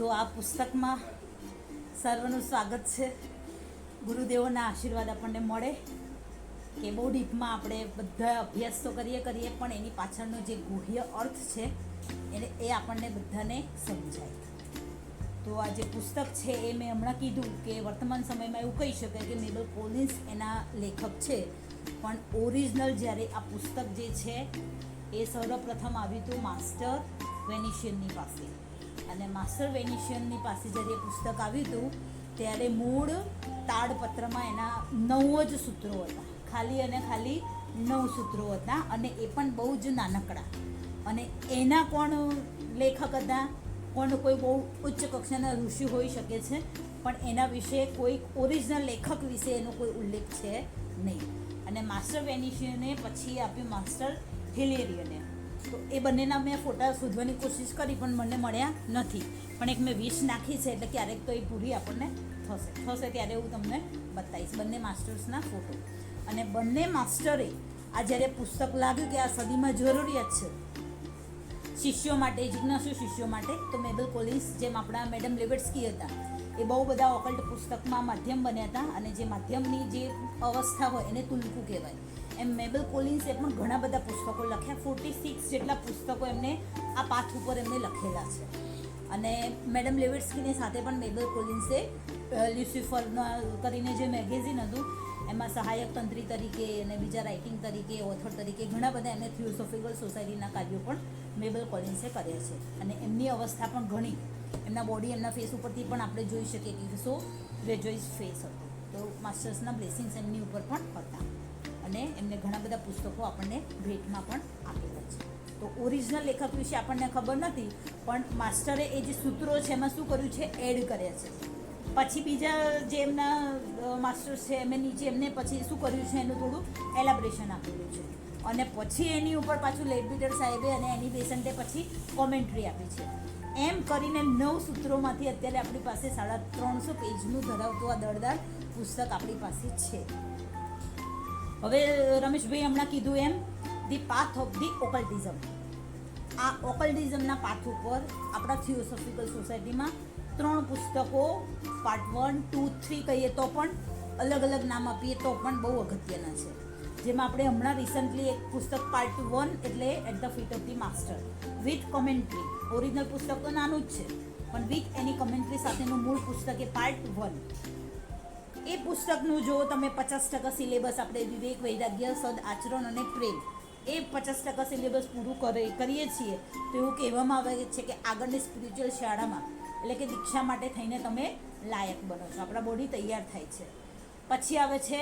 તો આ પુસ્તકમાં સર્વનું સ્વાગત છે. ગુરુદેવોના આશીર્વાદ આપણને મળે કે બહુ ડીપમાં આપણે બધા અભ્યાસ તો કરીએ પણ એની પાછળનો જે ગુહ્ય અર્થ છે એ આપણને બધાને સમજાય. તો આ જે પુસ્તક છે એ મેં હમણાં કીધું કે વર્તમાન સમયમાં એવું કહી શકાય કે મેબલ કોલિન્સ એના લેખક છે, પણ ઓરિજિનલ જ્યારે આ પુસ્તક જે છે એ સર્વપ્રથમ આવ્યું હતું માસ્ટર વેનિશિયનની પાસે. અને માસ્ટર વેનિશિયનની પાસે જ્યારે એ પુસ્તક આવ્યું હતું ત્યારે મૂળ તાડપત્રમાં એના 9 જ સૂત્રો હતા, ખાલી અને ખાલી 9 સૂત્રો હતા, અને એ પણ બહુ જ નાનકડા. અને એના કોણ લેખક હતા, કોઈ બહુ ઉચ્ચ કક્ષાના ઋષિ હોઈ શકે છે, પણ એના વિશે કોઈ ઓરિજિનલ લેખક વિશે એનો કોઈ ઉલ્લેખ છે નહીં. અને માસ્ટર વેનિશિયને પછી આપ્યું માસ્ટર હિલેરિયને. તો એ બંનેના મેં ફોટા શોધવાની કોશિશ કરી પણ મને મળ્યા નથી, પણ એક મેં વિશ નાખી છે, એટલે ક્યારેક તો એ પૂરી આપણને થશે ત્યારે હું તમને બતાવીશ બંને માસ્ટર્સના ફોટો. અને બંને માસ્ટરે આ જ્યારે પુસ્તક લાગ્યું કે આ સદીમાં જરૂરિયાત છે શિષ્યો માટે, જિજ્ઞાસુ શિષ્યો માટે, તો મેબલ કોલિન્સ જેમ આપણા મેડમ લેવેટ્સ્કી હતા એ બહુ બધા ઓકલ્ટ પુસ્તકમાં માધ્યમ બન્યા હતા, અને જે માધ્યમની જે અવસ્થા હોય એને તુલકું કહેવાય. એમ મેબલ કોલિન્સે પણ ઘણા બધા પુસ્તકો લખ્યા. 46 જેટલા પુસ્તકો એમને આ પાથ ઉપર એમને લખેલા છે. અને મેડમ લેવેટ્સ્કીની સાથે પણ મેબલ કોલિન્સે લ્યુસિફરના કરીને જે મેગેઝિન હતું એમાં સહાયક તંત્રી તરીકે અને બીજા રાઇટિંગ તરીકે, ઓથર તરીકે ઘણા બધા એમને થિયોસોફિકલ સોસાયટીના કાર્યો પણ મેબલ કોલિન્સે કર્યા છે. અને એમની અવસ્થા પણ ઘણી, એમના બોડી, એમના ફેસ ઉપરથી પણ આપણે જોઈ શકીએ કે સો ગ્રેજ્યુએટ ફેસ હતો. તો માસ્ટર્સના બ્લેસિંગ્સ એમની ઉપર પણ હતા, અને એમને ઘણા બધા પુસ્તકો આપણને ભેટમાં પણ આપેલા છે. તો ઓરિજિનલ લેખક વિશે આપણને ખબર નથી, પણ માસ્ટરે એ જે સૂત્રો છે એમાં શું કર્યું છે, એડ કર્યા છે. પછી બીજા જે એમના માસ્ટર્સ છે એમને પછી શું કર્યું છે, એનું થોડું એલાબરેશન આપેલું છે. અને પછી એની ઉપર પાછું લેડબિટર સાહેબે અને એની બેસન્ટે પછી કોમેન્ટ્રી આપી છે. એમ કરીને 9 સૂત્રોમાંથી અત્યારે આપણી પાસે 350 પેજનું ધરાવતું આ દળદાર પુસ્તક આપણી પાસે છે. હવે રમેશભાઈ હમણાં કીધું એમ, ધી પાથ ઓફ ધી ઓકલ્ટિઝમ. આ ઓકલ્ટિઝમના પાથ ઉપર આપણા થિયોસોફિકલ સોસાયટીમાં 3 પુસ્તકો, પાર્ટ 1, 2, 3 કહીએ તો પણ, અલગ અલગ નામ આપીએ તો પણ બહુ અગત્યના છે. જેમાં આપણે હમણાં રિસન્ટલી એક પુસ્તક પાર્ટ 1 એટલે at the feet of the master with commentary. Original પુસ્તક તો નાનું જ છે, પણ વિથ એની કોમેન્ટ્રી સાથેનું મૂળ પુસ્તક એ પાર્ટ 1. એ પુસ્તકનું જો તમે 50% સિલેબસ આપણે વિવેક, વૈરાગ્ય, સદ આચરણ અને પ્રેમ, એ 50% સિલેબસ પૂરું કરીએ છીએ તો એવું કહેવામાં આવે છે કે આગળની સ્પિરિચ્યુઅલ શાળામાં, એટલે કે દીક્ષા માટે થઈને તમે લાયક બનો છો, આપણા બોડી તૈયાર થાય છે. પછી આવે છે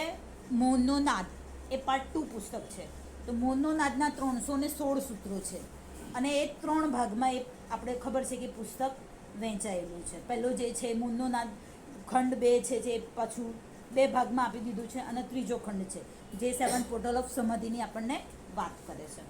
મૌનનો નાદ, એ પાર્ટ 2 પુસ્તક છે. તો મૌનનો નાદના 316 સૂત્રો છે, અને એ 3 ભાગમાં એ આપણે ખબર છે કે પુસ્તક વહેંચાયેલું છે. પહેલો જે છે મૌનનો નાદ ખંડ 2 છે, જે પાછું 2 ભાગમાં આપી દીધું છે, અને ત્રીજો ખંડ છે જે 7 પોર્ટલ ઓફ સમાધિની આપણને વાત કરે છે.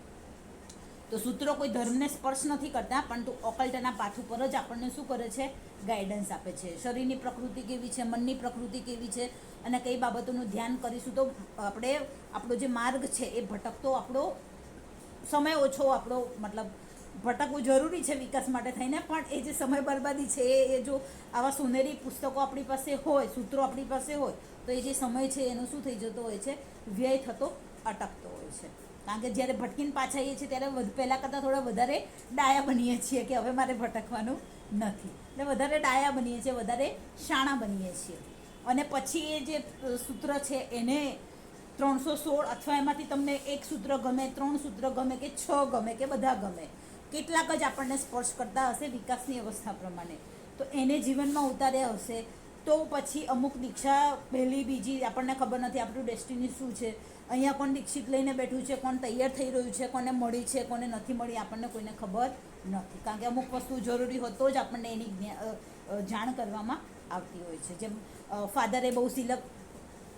તો સૂત્રો કોઈ ધર્મને સ્પર્શ નથી કરતા, પરંતુ ઓકલ્ટના પાથ ઉપર જ આપણને શું કરે છે, ગાઈડન્સ આપે છે. શરીરની પ્રકૃતિ કેવી છે, મનની પ્રકૃતિ કેવી છે, અને કઈ બાબતોનું ધ્યાન કરીશું તો આપણો જે માર્ગ છે એ ભટકતો, આપણો સમય ઓછો, આપણો મતલબ ભટકવું જરૂરી છે વિકાસ માટે થઈને, પણ એ જે સમય બરબાદી છે એ જો આવા સોનેરી પુસ્તકો આપણી પાસે હોય, સૂત્રો આપણી પાસે હોય, તો એ જે સમય છે એનો શું થઈ જતો હોય છે, વ્યય થતો અટકતો હોય છે. કારણ કે જ્યારે ભટકીને પાછા આવીએ છીએ ત્યારે પહેલાં કરતાં થોડા વધારે ડાયા બનીએ છીએ કે હવે મારે ભટકવાનું નથી, એટલે વધારે ડાયા બનીએ છીએ, વધારે શાણા બનીએ છીએ. અને પછી એ જે સૂત્ર છે એને 316, અથવા એમાંથી તમને એક સૂત્ર ગમે, 3 સૂત્ર ગમે કે 6 ગમે કે બધા ગમે, કેટલાક જ આપણને સ્પર્શ કરતા હશે વિકાસની અવસ્થા પ્રમાણે, તો એને જીવનમાં ઉતાર્યા હશે. તો પછી અમુક દીક્ષા પહેલી, બીજી, આપણને ખબર નથી આપણું ડેસ્ટિની શું છે, અહીંયા કોણ દીક્ષિત લઈને બેઠું છે, કોણ તૈયાર થઈ રહ્યું છે, કોને મળી છે, કોને નથી મળી, આપણને કોઈને ખબર નથી. કારણ કે અમુક વસ્તુ જરૂરી હોય તો જ આપણને એની જાણ કરવામાં આવતી હોય છે. જેમ ફાધરે બહુ સિલક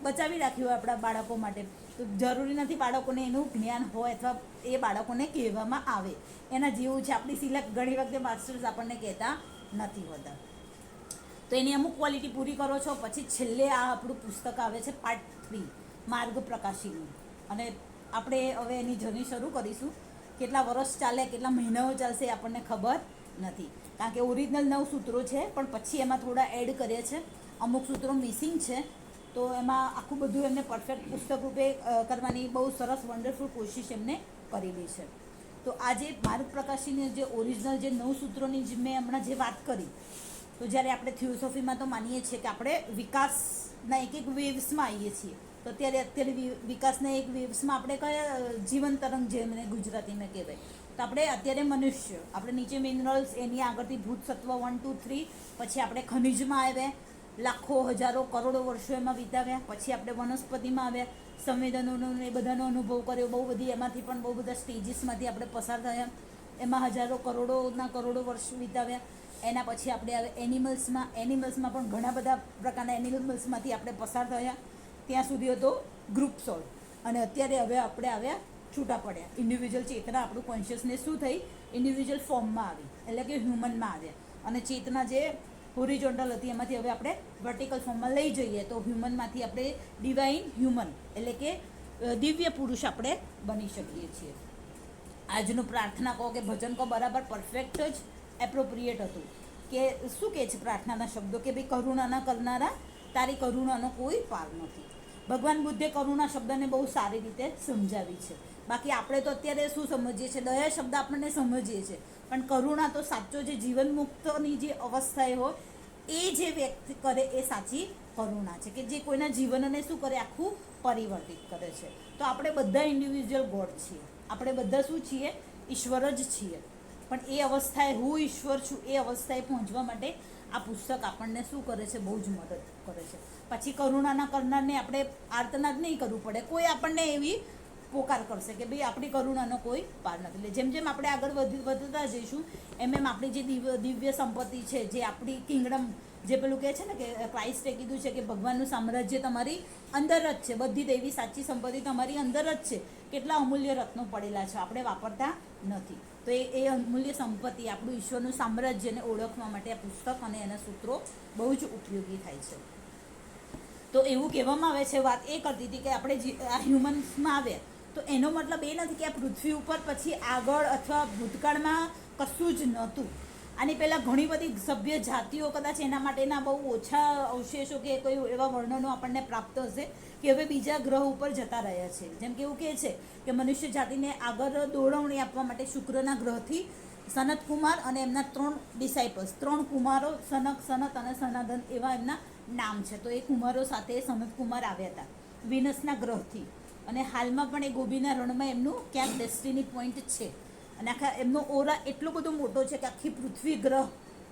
બચાવી રાખ્યું હોય આપણા બાળકો માટે, તો જરૂરી નથી બાળકોને એનું જ્ઞાન હોય અથવા એ બાળકોને કહેવામાં આવે. એના જેવું છે આપણી સિલક ઘણી વખતે માસ્ટર્સ આપણને કહેતા નથી હોતા. તો એની અમુક ક્વોલિટી પૂરી કરો છો, પછી છેલ્લે આ આપણું પુસ્તક આવે છે પાર્ટ 3, માર્ગ પ્રકાશીનું. અને આપણે હવે એની જર્ની શરૂ કરીશું. કેટલા વર્ષ ચાલે, કેટલા મહિનાઓ ચાલશે આપણને ખબર નથી, કારણ કે ઓરિજિનલ 9 સૂત્રો છે, પણ પછી એમાં થોડા એડ કર્યા છે, અમુક સૂત્રો મિસિંગ છે. તો એમાં આખું બધું એમને પરફેક્ટ પુસ્તક રૂપે કરવાની બહુ સરસ વન્ડરફુલ કોશિશ એમને કરેલી છે. તો આ જે માર્ગ પ્રકાશીની જે ઓરિજિનલ જે 9 સૂત્રોની મેં હમણાં જે વાત કરી, તો જ્યારે આપણે થિયોસોફીમાં તો માનીએ છીએ કે આપણે વિકાસના એક વેવ્સમાં આવીએ છીએ. તો અત્યારે વિકાસના એક વેવ્સમાં આપણે કયા જીવન તરંગ જેમને ગુજરાતીમાં કહેવાય, તો આપણે અત્યારે મનુષ્ય, આપણે નીચે મિનરલ્સ, એની આગળથી ભૂત સત્વ 1 2 3, પછી આપણે ખનિજમાં આવ્યા, લાખો હજારો કરોડો વર્ષો એમાં વિતાવ્યા, પછી આપણે વનસ્પતિમાં આવ્યા, સંવેદનોનો એ બધાનો અનુભવ કર્યો, બહુ બધી એમાંથી પણ બહુ બધા સ્ટેજીસમાંથી આપણે પસાર થયા, એમાં હજારો કરોડો વર્ષ વિતાવ્યા. એના પછી આપણે આવે એનિમલ્સમાં પણ ઘણા બધા પ્રકારના એનિમલ્સમાંથી આપણે પસાર થયા. ત્યાં સુધી હતો ગ્રુપ સોલ, અને અત્યારે હવે આપણે આવ્યા છૂટા પડ્યા, ઇન્ડિવિજ્યુઅલ ચેતના, આપણું કોન્શિયસનેસ શું થઈ, ઇન્ડિવિજ્યુઅલ ફોર્મમાં આવી, એટલે કે હ્યુમનમાં આવ્યા. અને ચેતના જે હોરિઝોન્ટલ હતી એમાંથી હવે આપણે વર્ટિકલ ફોર્મમાં લઈ જઈએ, તો હ્યુમનમાંથી આપણે ડિવાઇન હ્યુમન, એટલે કે દિવ્ય પુરુષ આપણે બની શકીએ છીએ. આજનું પ્રાર્થના કહો કે ભજન કહો, બરાબર પરફેક્ટ જ એપ્રોપ્રિએટ હતું. કે શું કહે છે પ્રાર્થનાના શબ્દો કે ભાઈ કરુણાના કરનારા, તારી કરુણાનો કોઈ પાર નથી. ભગવાન બુદ્ધે કરુણા શબ્દને બહુ સારી રીતે સમજાવી છે. બાકી આપણે તો અત્યારે શું સમજીએ છીએ, દયા શબ્દ આપણને સમજીએ છીએ, પણ કરુણા તો સાચો જે જીવન મુક્તની જે અવસ્થાએ હોય એ જે વ્યક્તિ કરે એ સાચી કરુણા છે, કે જે કોઈના જીવનને શું કરે, આખું પરિવર્તિત કરે છે. તો આપણે બધા ઇન્ડિવિજ્યુઅલ ગોડ છીએ, આપણે બધા શું છીએ, ઈશ્વર જ છીએ. પણ એ અવસ્થાએ હું ઈશ્વર છું એ અવસ્થાએ પહોંચવા માટે આ પુસ્તક આપણને શું કરે છે, બહુ જ મદદ કરે છે. પછી કરુણાના કરનારને આપણે આર્તનાદ નહીં કરવું પડે, કોઈ આપણને એવી પોકાર કરશે કે ભાઈ આપણી કરુણાનો કોઈ પાર નથી. એટલે જેમ જેમ આપણે આગળ વધતા જઈશું એમ એમ આપણી જે દિવ્ય સંપત્તિ છે, જે આપણી કિંગડમ, જે પેલું કહે છે ને કે ક્રાઇસ્ટે કીધું છે કે ભગવાનનું સામ્રાજ્ય તમારી અંદર જ છે, બધી દેવી સાચી સંપત્તિ તમારી અંદર જ છે. કેટલા અમૂલ્ય રત્નો પડેલા છે, આપણે વાપરતા નથી. તો એ અમૂલ્ય સંપત્તિ, આપણું ઈશ્વરનું સામ્રાજ્યને ઓળખવા માટે આ પુસ્તક અને એના સૂત્રો બહુ જ ઉપયોગી થાય છે. તો એવું કહેવામાં આવે છે, વાત એ કરતી હતી કે આપણે આ હ્યુમન્સમાં આવ્યા, તો એનો મતલબ એ નથી કે આ પૃથ્વી ઉપર પછી આગળ અથવા ભૂતકાળમાં કશું જ નહોતું. આની પહેલાં ઘણી બધી સભ્ય જાતિઓ કદાચ એના માટેના બહુ ઓછા અવશેષો કે કોઈ એવા વર્ણનો આપણને પ્રાપ્ત હશે કે હવે બીજા ગ્રહ ઉપર જતા રહ્યા છે. જેમ કે એવું કહે છે કે મનુષ્ય જાતિને આગળ દોરવણી આપવા માટે શુક્રના ગ્રહથી સનત કુમાર અને એમના 3 ડિસાઇપલ્સ, 3 કુમારો, સનત અને સનાતન એવા એમના નામ છે. તો એ કુમારો સાથે સનત કુમાર આવ્યા હતા વિનસના ગ્રહથી, અને હાલમાં પણ એ ગોબીના રણમાં એમનું ક્યાંક ડેસ્ટિની પોઈન્ટ છે. અને આખા એમનો ઓરા એટલો બધો મોટો છે કે આખી પૃથ્વી ગ્રહ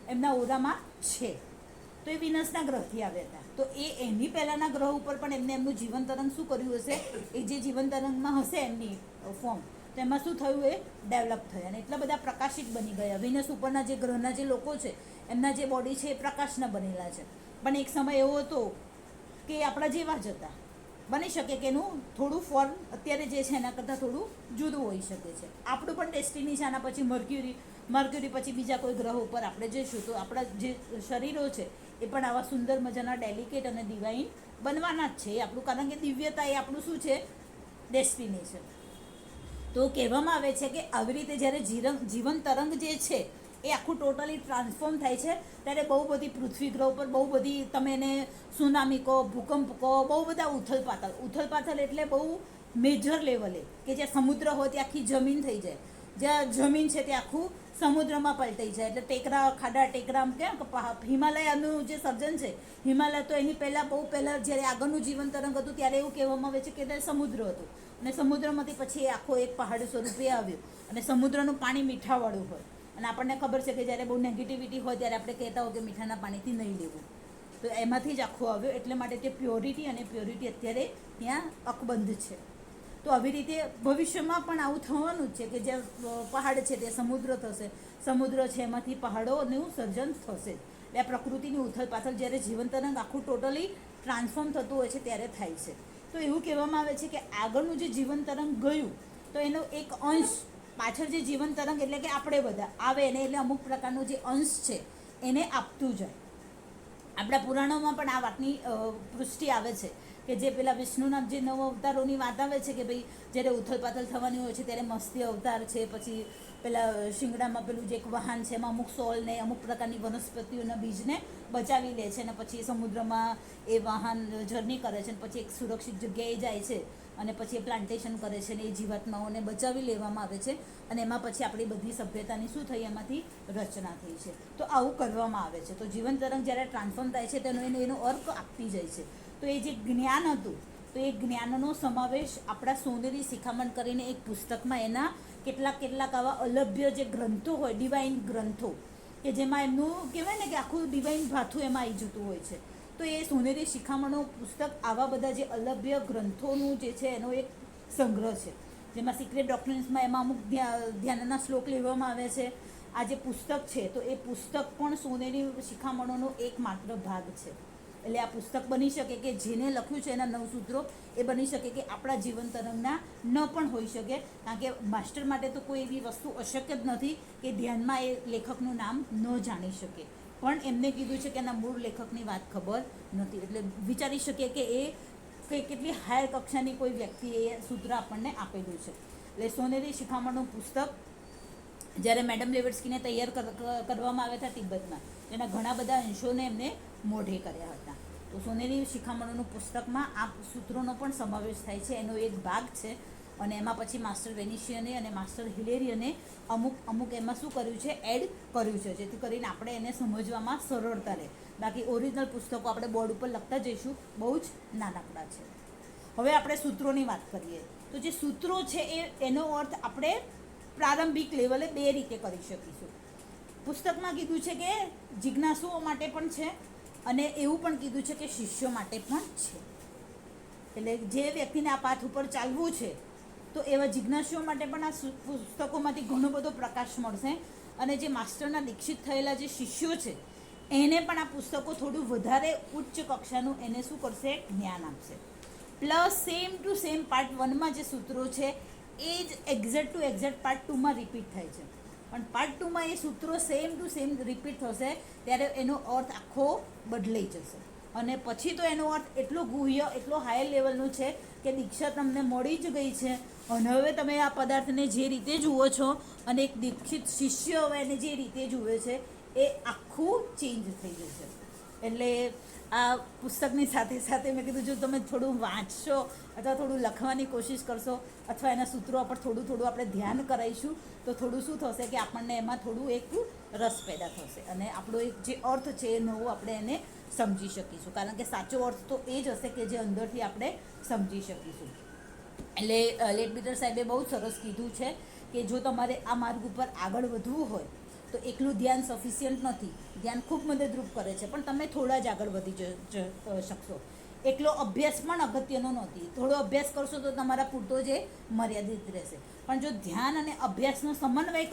એમના ઓરામાં છે. તો એ વિનસના ગ્રહથી આવ્યા હતા. તો એની પહેલાંના ગ્રહ ઉપર પણ એમને એમનું જીવન તરંગ શું કર્યું હશે, એ જે જીવન તરંગમાં હશે એમની ફોર્મ, તો એમાં શું થયું, એ ડેવલપ થયા અને એટલા બધા પ્રકાશિત બની ગયા. વિનસ ઉપરના જે ગ્રહના જે લોકો છે એમના જે બોડી છે એ પ્રકાશના બનેલા છે. પણ એક સમય એવો હતો કે આપણા જેવા જ હતા. બની શકે કે એનું થોડું ફોર્મ અત્યારે જે છે એના કરતાં થોડું જુદું હોઈ શકે છે. આપણું પણ ડેસ્ટિની છે આના પછી મર્ક્યુરી પછી બીજા કોઈ ગ્રહ ઉપર આપણે જઈશું, તો આપણા જે શરીરો છે એ પણ આવા સુંદર મજાના ડેલિકેટ અને ડિવાઇન બનવાના જ છે. એ આપણું, કારણ કે દિવ્યતા એ આપણું શું છે, ડેસ્ટિની છે. તો કહેવામાં આવે છે કે આવી રીતે જ્યારે જીવન તરંગ જે છે એ આખું ટોટલી ટ્રાન્સફોર્મ થાય છે, ત્યારે બહુ બધી પૃથ્વી ગ્રહ પર બહુ બધી, તમે એને સુનામી કહો, ભૂકંપ કહો, બહુ બધા ઉથલપાથલ એટલે બહુ મેજર લેવલે, કે જ્યાં સમુદ્ર હોય ત્યાં આખી જમીન થઈ જાય, જ્યાં જમીન છે ત્યાં આખું સમુદ્રમાં પલટાઈ જાય. એટલે ખાડા ટેકરા કે હિમાલયનું જે સર્જન છે, હિમાલય તો એની બહુ પહેલાં જ્યારે આગળનું જીવન તરંગ હતું ત્યારે એવું કહેવામાં આવે છે કે ત્યાં સમુદ્ર હતું, અને સમુદ્રમાંથી પછી એ આખો એક પહાડ સ્વરૂપે આવ્યો. અને સમુદ્રનું પાણી મીઠાવાળું હોય, અને આપણને ખબર છે કે જ્યારે બહુ નેગેટિવિટી હોય ત્યારે આપણે કહેતા હોય કે મીઠાના પાણીથી નહીં લેવું, તો એમાંથી જ આખું આવ્યો. એટલે માટે તે પ્યોરિટી અત્યારે ત્યાં અકબંધ છે. તો આવી રીતે ભવિષ્યમાં પણ આવું થવાનું જ છે કે જ્યાં પહાડ છે ત્યાં સમુદ્ર થશે, સમુદ્ર છે એમાંથી પહાડોનું સર્જન થશે. એટલે આ પ્રકૃતિની ઉથલપાથલ જ્યારે જીવન તરંગ આખું ટોટલી ટ્રાન્સફોર્મ થતું હોય છે ત્યારે થાય છે. તો એવું કહેવામાં આવે છે કે આગળનું જે જીવન તરંગ ગયું તો એનો એક અંશ પાછળ જે જીવન તરંગ એટલે કે આપણે બધા આવે એને, એટલે અમુક પ્રકારનો જે અંશ છે એને આપતું જાય. આપણા પુરાણોમાં પણ આ વાતની પુષ્ટિ આવે છે કે જે પેલા વિષ્ણુના જે નવ અવતારોની વાત આવે છે કે ભાઈ જ્યારે ઉથલપાથલ થવાની હોય છે ત્યારે મસ્તી અવતાર છે, પછી પેલા શિંગડામાં પેલું જે એક વાહન છે એમાં અમુક સોલને અમુક પ્રકારની વનસ્પતિઓના બીજને બચાવી લે છે અને પછી સમુદ્રમાં એ વાહન જર્ની કરે છે અને પછી એક સુરક્ષિત જગ્યાએ જાય છે અને પછી એ પ્લાન્ટેશન કરે છે ને એ જીવાત્માઓને બચાવી લેવામાં આવે છે અને એમાં પછી આપણી બધી સભ્યતાની શું થઈ, એમાંથી રચના થઈ છે. તો આવું કરવામાં આવે છે. તો જીવન તરંગ જ્યારે ટ્રાન્સફોર્મ થાય છે તેનો એનો અર્ક આપતી જાય છે. તો એ જે જ્ઞાન હતું, તો એ જ્ઞાનનો સમાવેશ આપણા સોનેરી શિખામણ કરીને એક પુસ્તકમાં એના કેટલાક આવા અલભ્ય જે ગ્રંથો હોય, ડિવાઇન ગ્રંથો, કે જેમાં એમનું કહેવાય ને કે આખું ડિવાઇન ભાથું એમાં આવી જતું હોય છે. તો એ સોનેરી શિખામણો પુસ્તક આવા બધા જે અલભ્ય ગ્રંથોનું જે છે એનો એક સંગ્રહ છે, જેમાં સિક્રેટ ડોક્યુમેન્ટ્સમાં એમાં અમુક ધ્યાનના શ્લોક લેવામાં આવે છે. આ જે પુસ્તક છે તો એ પુસ્તક પણ સોનેરી શિખામણોનો એકમાત્ર ભાગ છે. એટલે આ પુસ્તક બની શકે કે જેને લખ્યું છે એના 9 સૂત્રો એ બની શકે કે આપણા જીવન તરંગના ન પણ હોઈ શકે, કારણ કે માસ્ટર માટે તો કોઈ એવી વસ્તુ અશક્ય જ નથી કે ધ્યાનમાં એ લેખકનું નામ ન જાણી શકે, પણ એમને કીધું છે કે એના મૂળ લેખકની વાત ખબર નથી. એટલે વિચારી શકીએ કે એ કેટલી હાયર કક્ષાની કોઈ વ્યક્તિએ એ સૂત્ર આપણને આપેલું છે. એટલે સોનેરી શિખામણનું પુસ્તક જ્યારે મેડમ બ્લેવેટ્સ્કીને તૈયાર કરવામાં આવ્યા હતા તિબ્બતમાં, એના ઘણા બધા અંશોને એમને મોઢે કર્યા હતા. તો સોનેરી શિખામણોનું પુસ્તકમાં આ સૂત્રોનો પણ સમાવેશ થાય છે, એનો એક ભાગ છે. અને એમાં પછી માસ્ટર વેનિશિયને અને માસ્ટર હિલેરિયને અમુક એમાં શું કર્યું છે, એડ કર્યું છે, જેથી કરીને આપણે એને સમજવામાં સરળતા રહે. બાકી ઓરિજિનલ પુસ્તકો આપણે બોર્ડ ઉપર લખતા જઈશું, બહુ જ નાનકડા છે. હવે આપણે સૂત્રોની વાત કરીએ. તો જે સૂત્રો છે એનો અર્થ આપણે પ્રારંભિક લેવલે 2 રીતે કરી શકીશું. પુસ્તકમાં કીધું છે કે જિજ્ઞાસુઓ માટે પણ છે અને એવું પણ કીધું છે કે શિષ્યો માટે પણ છે. એટલે જે વ્યક્તિને આ પાથ ઉપર ચાલવું છે તો એવા જિજ્ઞાસુઓ માટે પણ આ પુસ્તકોમાંથી ઘણો બધો પ્રકાશ મળશે. અને જે માસ્ટરના દીક્ષિત થયેલા જે શિષ્યો છે એને પણ આ પુસ્તકો થોડું વધારે ઉચ્ચ કક્ષાનું એને શું કરશે, જ્ઞાન આપશે. Plus same to same part 1માં જે સૂત્રો છે એ જ એક્ઝેક્ટ ટુ એક્ઝેક્ટ પાર્ટ 2માં રિપીટ થાય છે, પણ પાર્ટ 2માં એ સૂત્રો સેમ ટુ સેમ રિપીટ થશે ત્યારે એનો અર્થ આખો બદલાઈ જશે. અને પછી તો એનો અર્થ એટલો ગુહ્ય, એટલો હાઈ લેવલનો છે કે દીક્ષા તમને મળી જ ગઈ છે અને હવે તમે આ પદાર્થને જે રીતે જુઓ છો અને એક દીક્ષિત શિષ્ય હવે એને જે રીતે જુએ છે એ આખું ચેન્જ થઈ જશે. એટલે આ પુસ્તકની સાથે સાથે મેં કીધું જો તમે થોડું વાંચશો અથવા થોડું લખવાની કોશિશ કરશો અથવા એના સૂત્રો પર થોડું આપણે ધ્યાન કરાવીશું તો થોડું શું થશે કે આપણને એમાં થોડું એક રસ પેદા થશે અને આપણો એક જે અર્થ છે એ નવો આપણે એને સમજી શકીશું, કારણ કે સાચો અર્થ તો એ જ હશે કે જે અંદરથી આપણે સમજી શકીશું. એટલે લેટબીટર સાહેબે બહુ સરસ કીધું છે કે જો તમારે આ માર્ગ ઉપર આગળ વધવું હોય તો એકલું ધ્યાન સફિશિયન્ટ નથી. ધ્યાન ખૂબ મદદરૂપ કરે છે પણ તમે થોડા જ આગળ વધી શકશો. એકલો અભ્યાસ પણ અગત્યનો નથી. થોડો અભ્યાસ કરશો તો તમારા પૂરતો જે મર્યાદિત રહેશે, પણ જો ધ્યાન અને અભ્યાસનો સમન્વય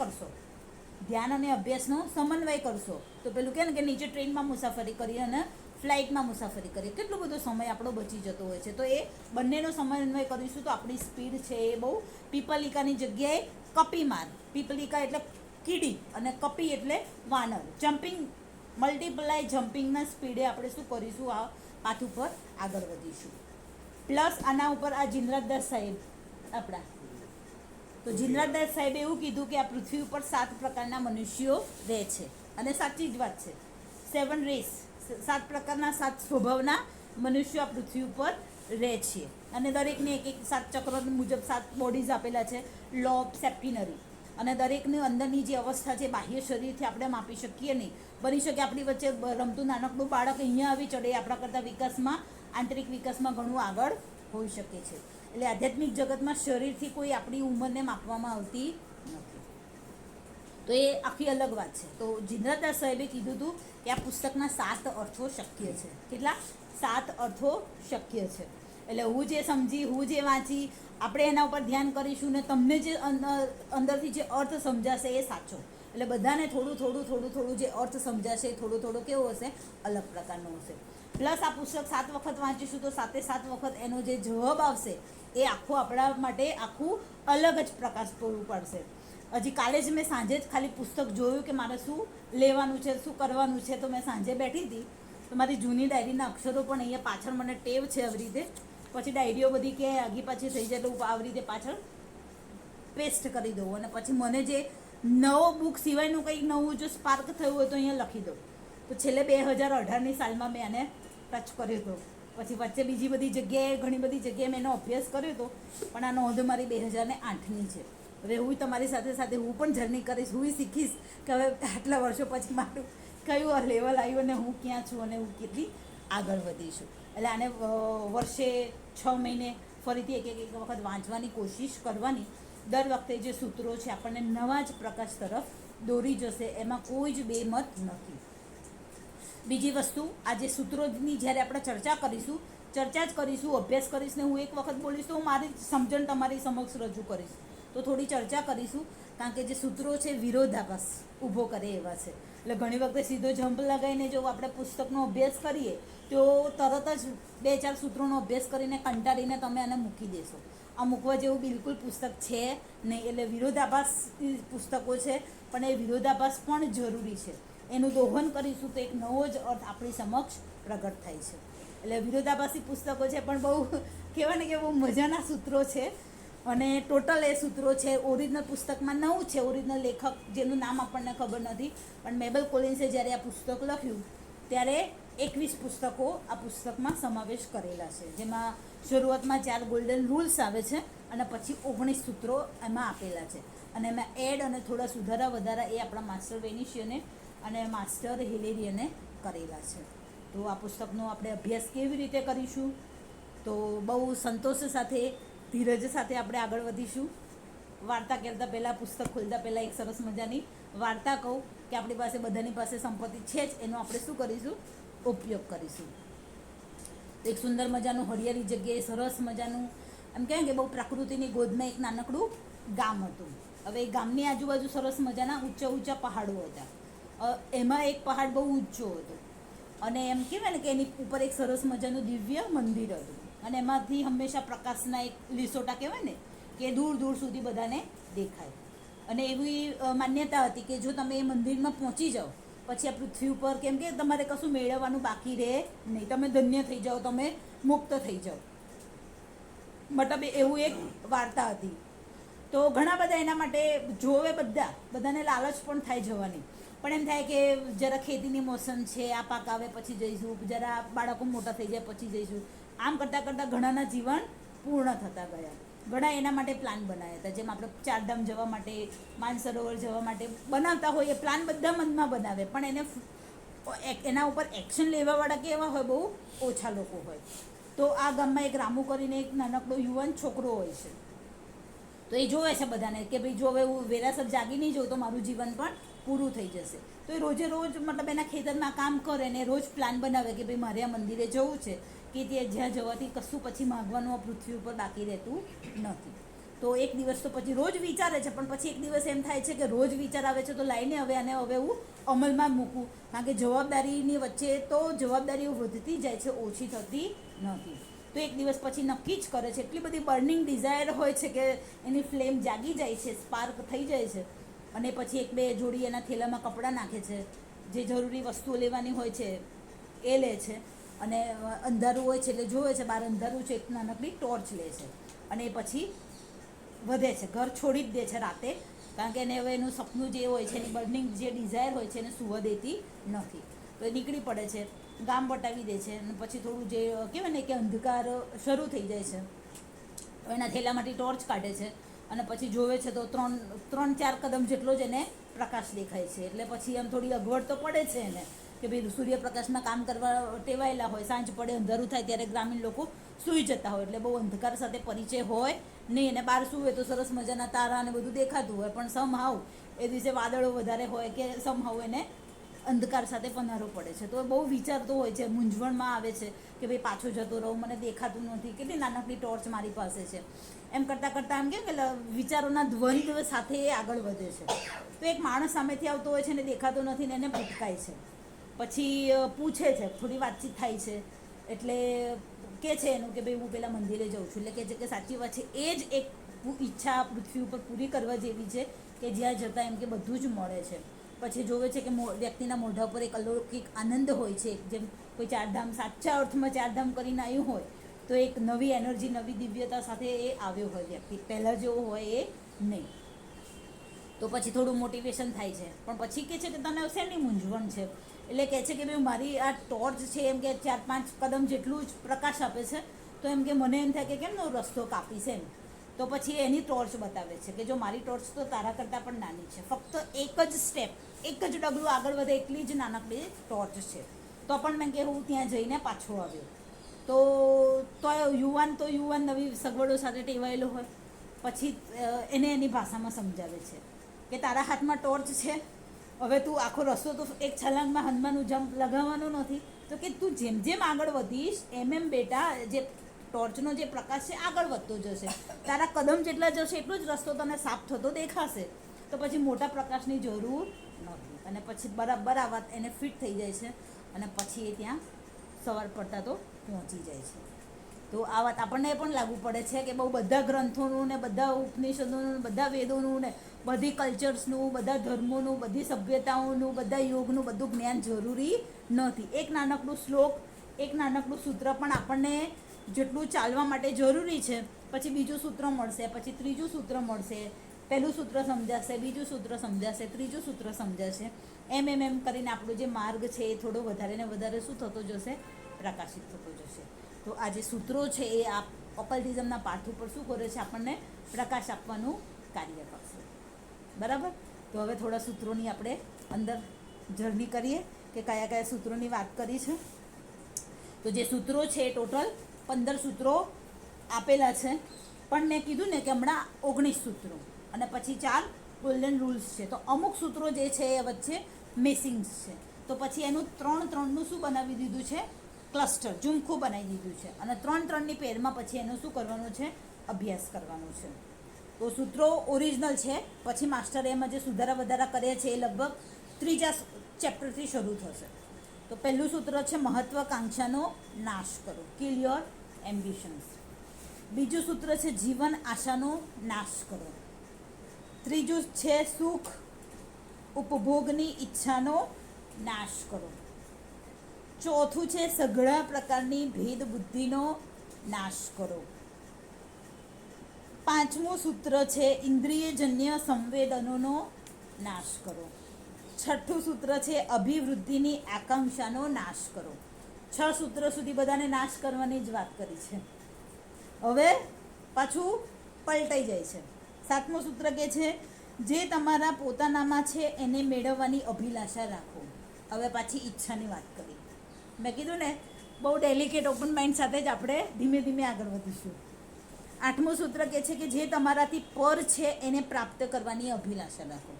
કરશો તો પેલું કહે ને કે નીચે ટ્રેનમાં મુસાફરી કરી અને ફ્લાઇટમાં મુસાફરી કરીએ કેટલો બધો સમય આપણો બચી જતો હોય છે. તો એ બંનેનો સમન્વય કરીશું તો આપણી સ્પીડ છે એ બહુ પીપલિકાની જગ્યાએ કપીમાર, પીપલિકા એટલે કીડી અને કપી એટલે વાનર, મલ્ટીપ્લાય જમ્પિંગના સ્પીડે આપણે શું કરીશું, આ પાથ ઉપર આગળ વધીશું. પ્લસ આના ઉપર આ જીનરાજદાસ સાહેબ આપણા, તો જીનરાજદાસ સાહેબે એવું કીધું કે આ પૃથ્વી ઉપર 7 પ્રકારના મનુષ્યો રહે છે અને સાચી જ વાત છે. 7 રેસ, 7 પ્રકારના 7 સ્વભાવના મનુષ્યો આ પૃથ્વી ઉપર રહે છે અને દરેકને એક 7 ચક્ર મુજબ 7 બોડીઝ આપેલા છે, લો ઓફ સેપ્ટિનરી. અને દરેકની અંદરની જે અવસ્થા છે બાહ્ય શરીરથી આપણે માપી શકીએ નહીં. બની શકે આપણી વચ્ચે રમતું નાનકડું બાળક અહીંયા આવી ચડે, આપણા કરતાં વિકાસમાં, આંતરિક વિકાસમાં ઘણું આગળ હોઈ શકે છે. એટલે આધ્યાત્મિક જગતમાં શરીરથી કોઈ આપણી ઉંમરને માપવામાં આવતી નથી. તો એ આખી અલગ વાત છે. તો જીનરાજદાસ સાહેબે કીધું હતું કે આ પુસ્તકના 7 અર્થો શક્ય છે. કેટલા? 7 અર્થો શક્ય છે. એટલે હું જે સમજી, હું જે વાંચી, આપણે એના ઉપર ધ્યાન કરીશું ને તમને જે અંદરથી જે અર્થ સમજાશે એ સાચો. એટલે બધાને થોડું જે અર્થ સમજાશે થોડું કેવો હશે, અલગ પ્રકારનો હશે. પ્લસ આ પુસ્તક 7 વખત વાંચીશું તો 7 વખત એનો જે જવાબ આવશે એ આખો આપણા માટે આખું અલગ જ પ્રકાશ પૂરું પાડશે. હજી કાલે જ મેં સાંજે જ ખાલી પુસ્તક જોયું કે મારે શું લેવાનું છે, શું કરવાનું છે, તો મેં સાંજે બેઠી હતી તો મારી જૂની ડાયરીના અક્ષરો પણ અહીંયા પાછળ મને ટેવ છે આવી રીતે, પછી ડાયરીઓ બધી ક્યાંય આગી પાછી થઈ જાય તો હું આવી રીતે પાછળ પેસ્ટ કરી દઉં, અને પછી મને જે નવો બુક સિવાયનું કંઈક નવું જો સ્પાર્ક થયું હોય તો અહીંયા લખી દઉં. તો છેલ્લે 2018ની સાલમાં મેં આને ટચ કર્યો હતો. પછી વચ્ચે બીજી બધી જગ્યાએ ઘણી બધી જગ્યાએ મેં એનો અભ્યાસ કર્યો હતો, પણ આ નોંધ મારી 2008ની છે. હવે હું તમારી સાથે સાથે હું પણ જર્ની કરીશ, હું શીખીશ કે હવે આટલા વર્ષો પછી મારું કયું લેવલ આવ્યું અને હું ક્યાં છું અને હું કેટલી આગળ વધી છું. એટલે આને વર્ષે 6 મહિને ફરીથી એક વખત વાંચવાની કોશિશ કરવાની. દર વખતે જે સૂત્રો છે આપણને નવા જ પ્રકાશ તરફ દોરી જશે, એમાં કોઈ જ બેમત નથી. બીજી વસ્તુ, આ જે સૂત્રોની જ્યારે આપણે ચર્ચા જ કરીશું, અભ્યાસ કરીશ ને હું એક વખત બોલીશ તો હું મારી સમજણ તમારી સમક્ષ રજૂ કરીશ, તો થોડી ચર્ચા કરીશું. કારણ કે જે સૂત્રો છે વિરોધાભાસ ઊભો કરે એવા છે. એટલે ઘણી વખતે સીધો જમ્પ લગાવીને જો આપણે પુસ્તકનો અભ્યાસ કરીએ તો તરત જ 2-4 સૂત્રોનો અભ્યાસ કરીને કંટાળીને તમે આને મૂકી દેશો. આ મૂકવા જેવું બિલકુલ પુસ્તક છે નહીં. એટલે વિરોધાભાસ પુસ્તકો છે, પણ એ વિરોધાભાસ પણ જરૂરી છે. એનું દોહન કરીશું તો એક નવો જ અર્થ આપણી સમક્ષ પ્રગટ થાય છે. એટલે વિરોધાભાસી પુસ્તકો છે, પણ બહુ કહેવાય ને કે બહુ મજાના સૂત્રો છે. અને ટોટલ એ સૂત્રો છે ઓરિજિનલ પુસ્તકમાં 9 છે. ઓરિજિનલ લેખક જેનું નામ આપણને ખબર નથી, પણ મેબલ કોલિન્સે જ્યારે આ પુસ્તક લખ્યું ત્યારે 21 પુસ્તકો આ પુસ્તકમાં સમાવેશ કરેલા છે, જેમાં શરૂઆતમાં 4 ગોલ્ડન રૂલ્સ આવે છે અને પછી 19 સૂત્રો એમાં આપેલા છે. અને એમાં એડ અને થોડા સુધારા વધારા એ આપણા માસ્ટર વેનિશિયને અને માસ્ટર હિલેરિયને કરેલા છે. તો આ પુસ્તકનો આપણે અભ્યાસ કેવી રીતે કરીશું, તો બહુ સંતોષ સાથે, ધીરજ સાથે આપણે આગળ વધીશું. વાર્તા કહેતા પહેલાં, પુસ્તક ખોલતા પહેલાં એક સરસ મજાની વાર્તા કહું કે આપણી પાસે બધાની પાસે સંપત્તિ છે જ, એનો આપણે શું કરીશું, ઉપયોગ કરીશું. એક સુંદર મજાનું હરિયાળી જગ્યાએ સરસ મજાનું એમ કહેવાય કે બહુ પ્રકૃતિની ગોદમાં એક નાનકડું ગામ હતું. હવે એ ગામની આજુબાજુ સરસ મજાના ઊંચા પહાડો હતા. એમાં એક પહાડ બહુ ઊંચો હતો અને એમ કહેવાય ને કે એની ઉપર એક સરસ મજાનું દિવ્ય મંદિર હતું, અને એમાંથી હંમેશા પ્રકાશના એક લીસોટા કહેવાય ને કે દૂર દૂર સુધી બધાને દેખાય. અને એવી માન્યતા હતી કે જો તમે એ મંદિરમાં પહોંચી જાઓ પછી આ પૃથ્વી ઉપર, કેમ કે તમારે કશું મેળવવાનું બાકી રહે નહીં, તમે ધન્ય થઈ જાઓ, તમે મુક્ત થઈ જાઓ. મતલબ એવું એક વાર્તા હતી. તો ઘણા બધા એના માટે જોવે, બધાને લાલચ પણ થાય જવાની, પણ એમ થાય કે જરા ખેતીની મોસમ છે, આ પાક આવે પછી જઈશું, જરા બાળકો મોટા થઈ જાય પછી જઈશું. આમ કરતાં કરતાં ઘણાના જીવન પૂર્ણ થતા ગયા. ઘણા એના માટે પ્લાન બનાવ્યા હતા, જેમ આપણે 4 ધામ જવા માટે, માનસરોવર જવા માટે બનાવતા હોય એ પ્લાન બધા મનમાં બનાવે, પણ એના ઉપર એક્શન લેવાવાળા કેવા હોય, બહુ ઓછા લોકો હોય. તો આ ગામમાં એક રામુ કરીને એક નાનકડો યુવાન છોકરો હોય છે. તો એ જોવે છે બધાને કે ભાઈ જો હવે હું વેરાસર જાગી નહીં જોઉં તો મારું જીવન પણ પૂરું થઈ જશે. તો એ રોજે રોજ મતલબ એના ખેતરમાં કામ કરે ને રોજ પ્લાન બનાવે કે ભાઈ મારે આ મંદિરે જવું છે, કે ત્યાં જ્યાં જવાથી કશું પછી માગવાનું આ પૃથ્વી ઉપર બાકી રહેતું નથી. તો એક દિવસ તો પછી રોજ વિચારે છે, પણ પછી એક દિવસ એમ થાય છે કે રોજ વિચાર આવે છે તો લાઈને હવે હું અમલમાં મૂકું, કારણ કે જવાબદારીની વચ્ચે તો જવાબદારીઓ વધતી જાય છે, ઓછી થતી નથી. તો એક દિવસ પછી નક્કી જ કરે છે, એટલી બધી બર્નિંગ ડિઝાયર હોય છે કે એની ફ્લેમ જાગી જાય છે, સ્પાર્ક થઈ જાય છે. અને પછી 1-2 જોડી એના થેલામાં કપડાં નાખે છે, જે જરૂરી વસ્તુઓ લેવાની હોય છે એ લે છે, અને અંધારું હોય છે એટલે જોવે છે બહાર અંધારું છે, એક નાનકડી ટોર્ચ લે છે, અને એ પછી વધે છે, ઘર છોડી જ દે છે રાતે, કારણ કે એને હવે એનું સપનું જે હોય છે, એની બર્નિંગ જે ડિઝાયર હોય છે એને સુવા દેતી નથી. તો એ નીકળી પડે છે, ગામ વટાવી દે છે, અને પછી થોડું જે કહેવાય ને કે અંધકાર શરૂ થઈ જાય છે. એના થેલામાંથી ટોર્ચ કાઢે છે અને પછી જોવે છે તો 3-4 કદમ જેટલો જ એને પ્રકાશ દેખાય છે. એટલે પછી આમ થોડી અગવડ તો પડે છે એને કે ભાઈ સૂર્યપ્રકાશમાં કામ કરવા ટેવાયેલા હોય, સાંજ પડે અંધારું થાય ત્યારે ગ્રામીણ લોકો સૂઈ જતા હોય, એટલે બહુ અંધકાર સાથે પરિચય હોય નહીં, અને બહાર સૂવે તો સરસ મજાના તારા અને બધું દેખાતું હોય, પણ સમહાવ એ દિવસે વાદળો વધારે હોય કે સમહાવ એને અંધકાર સાથે પનારો પડે છે. તો બહુ વિચારતો હોય છે, મૂંઝવણમાં આવે છે કે ભાઈ પાછો જતો રહું, મને દેખાતું નથી, કેટલી નાનકડી ટોર્ચ મારી પાસે છે. એમ કરતાં કરતાં આમ કે વિચારોના દ્વંદ્વ સાથે એ આગળ વધે છે. તો એક માણસ સામેથી આવતો હોય છે ને દેખાતો નથી ને એને ભટકાય છે. પછી પૂછે છે, થોડી વાતચીત થાય છે, એટલે કે છે એનું કે ભાઈ હું પેલા મંદિરે જાઉં છું. એટલે કહે છે કે સાચી વાત છે, એ જ એક ઈચ્છા પૃથ્વી ઉપર પૂરી કરવા જેવી છે કે જ્યાં જતાં એમ કે બધું જ મળે છે. પછી જોવે છે કે વ્યક્તિના મોઢા પર એક અલૌકિક આનંદ હોય છે, જેમ કોઈ ચારધામ સાચા અર્થમાં ચારધામ કરીને આવ્યું હોય તો એક નવી એનર્જી, નવી દિવ્યતા સાથે એ આવ્યો હોય વ્યક્તિ, પહેલાં જેવો હોય એ નહીં. તો પછી થોડું મોટિવેશન થાય છે. પણ પછી કહે છે કે તને શેની મૂંઝવણ છે? એટલે કહે છે કે ભાઈ મારી આ ટોર્ચ છે એમ કે 4-5 કદમ જેટલું જ પ્રકાશ આપે છે, તો એમ કે મને એમ થાય કે કેમનો રસ્તો કાપીશ એમ. તો પછી એની ટોર્ચ બતાવે છે કે જો મારી ટોર્ચ તો તારા કરતાં પણ નાની છે, ફક્ત એક જ સ્ટેપ, એક જ ડગલું આગળ વધે એટલી જ નાનકડી ટોર્ચ છે. તો પણ મેં કે હું ત્યાં જઈને પાછો આવ્યો. તો યુવાન નવી સગવડો સાથે ટેવાયેલો હોય, પછી એને એની ભાષામાં સમજાવે છે કે તારા હાથમાં ટોર્ચ છે, હવે તું આખો રસ્તો તો એક છલાંગમાં હનુમાનનું જમ્પ લગાવવાનો નથી, તો કે તું જેમ જેમ આગળ વધીશ એમ બેટા જે ટોર્ચનો જે પ્રકાશ છે આગળ વધતો જશે, તારા કદમ જેટલા જશે એટલો જ રસ્તો તને સાફ થતો દેખાશે. તો પછી મોટા પ્રકાશની જરૂર નથી. અને પછી બરાબર આ વાત એને ફિટ થઈ જાય છે અને પછી એ ત્યાં સવાર પડતા તો પહોંચી જાય છે. તો આ વાત આપણને પણ લાગુ પડે છે કે બહુ બધા ગ્રંથોનું ને બધા ઉપનિષદોનું, બધા વેદોનું ને બધી કલ્ચર્સનું, બધા ધર્મોનું, બધી સભ્યતાઓનું, બધા યોગનું બધું જ્ઞાન જરૂરી નથી. એક નાનકડું શ્લોક, એક નાનકડું સૂત્ર પણ આપણને જેટલું ચાલવા માટે જરૂરી છે, પછી બીજું સૂત્ર મળશે, પછી ત્રીજું સૂત્ર મળશે, પહેલું સૂત્ર સમજાશે, બીજું સૂત્ર સમજાશે, ત્રીજું સૂત્ર સમજાશે, એમ કરીને આપણું જે માર્ગ છે એ થોડો વધારે ને વધારે શું થતો જશે? પ્રકાશિત થતો જશે. તો આ જે સૂત્રો છે એ આ ઓકલ્ટિઝમના પાઠ ઉપર શું કરે છે? આપણને પ્રકાશ આપવાનું કાર્ય કરશે. બરાબર? તો હવે થોડા સૂત્રોની આપણે અંદર જર્ની કરીએ કે કયા કયા સૂત્રોની વાત કરી છે. તો જે સૂત્રો છે એ ટોટલ 15 સૂત્રો આપેલા છે, પણ મેં કીધું ને કે હમણાં 19 સૂત્રો અને પછી 4 ગોલ્ડન રૂલ્સ છે. તો અમુક સૂત્રો જે છે એ વચ્ચે મિસિંગ્સ છે, તો પછી એનું 3-3નું શું બનાવી દીધું છે? ક્લસ્ટર, ઝુમખું બનાવી દીધું છે. અને 3-3ની પેરમાં પછી એનું શું કરવાનું છે? અભ્યાસ કરવાનો છે. તો સૂત્રો ઓરિજિનલ છે, પછી માસ્ટર એમાં જે સુધારા વધારા કર્યા છે એ લગભગ 3જા ચેપ્ટરથી શરૂ થશે. તો પહેલું સૂત્ર છે મહત્વાકાંક્ષાનો નાશ કરો, કિલ યોર એમ્બિશન્સ. બીજું સૂત્ર છે જીવન આશાનો નાશ કરો. ત્રીજું છે સુખ ઉપભોગની ઈચ્છાનો નાશ કરો. ચોથું છે સઘળા પ્રકારની ભેદ બુદ્ધિનો નાશ કરો. પાંચમું સૂત્ર છે ઇન્દ્રિયજન્ય સંવેદનોનો નાશ કરો. છઠ્ઠું સૂત્ર છે અભિવૃદ્ધિની આકાંક્ષાનો નાશ કરો. 6 સૂત્ર સુધી બધાને નાશ કરવાની જ વાત કરી છે. હવે પાછું પલટાઈ જાય છે. 7મું સૂત્ર કહે છે જે તમારા પોતાનામાં છે એને મેળવવાની અભિલાષા રાખો. હવે પાછી ઈચ્છાની વાત કરી. મેં કીધું ને બહુ ડેલિકેટ ઓપન માઇન્ડ સાથે જ આપણે ધીમે ધીમે આગળ વધીશું. 8મું સૂત્ર કહે છે કે જે તમારાથી પર છે એને પ્રાપ્ત કરવાની અભિલાષા રાખો.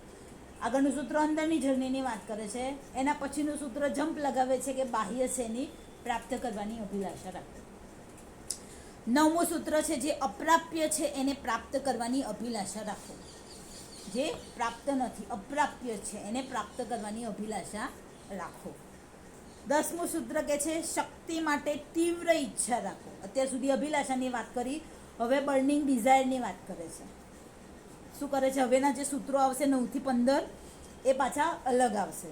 આગળનું સૂત્ર અંદરની જર્નીની વાત કરે છે, એના પછીનું સૂત્ર જમ્પ લગાવે છે કે બાહ્ય છે એની પ્રાપ્ત કરવાની અભિલાષા રાખો. 9મું સૂત્ર છે જે અપ્રાપ્ય છે એને પ્રાપ્ત કરવાની અભિલાષા રાખો. જે પ્રાપ્ત નથી, અપ્રાપ્ય છે એને પ્રાપ્ત કરવાની અભિલાષા રાખો. 10મું સૂત્ર કહે છે શક્તિ માટે તીવ્ર ઈચ્છા રાખો. અત્યાર સુધી અભિલાષાની વાત કરી, હવે બર્નિંગ ડિઝાયરની વાત કરે છે. શું કરે છે? હવેના જે સૂત્રો આવશે 9થી 15 એ પાછા અલગ આવશે.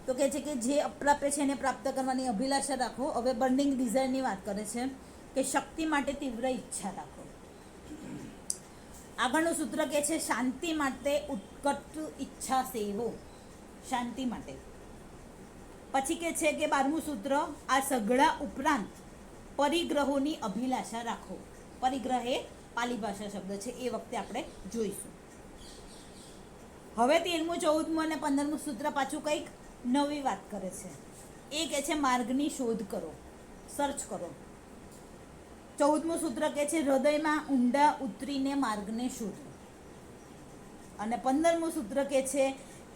તો કહે છે કે જે અપ્રાપ્ય છે એને પ્રાપ્ત કરવાની અભિલાષા રાખો. હવે બર્નિંગ ડિઝાયરની વાત કરે છે કે શક્તિ માટે તીવ્ર ઈચ્છા રાખો. આગળનું સૂત્ર કહે છે શાંતિ માટે ઉત્કટ ઈચ્છા સેવો. શાંતિ માટે. પછી કહે છે કે 12મું સૂત્ર આ સઘળા ઉપરાંત પરિગ્રહોની અભિલાષા રાખો. પરિગ્રહ એ પાલી ભાષા શબ્દ છે, એ વખતે આપણે જોઈશું. હવે 13મું, 14મું અને 15મું સૂત્ર પાછું કંઈક નવી વાત કરે છે. એ કહે છે માર્ગની શોધ કરો, સર્ચ કરો. 14મું સૂત્ર કહે છે હૃદયમાં ઊંડા ઉતરીને માર્ગને શોધો. અને 15મું સૂત્ર કહે છે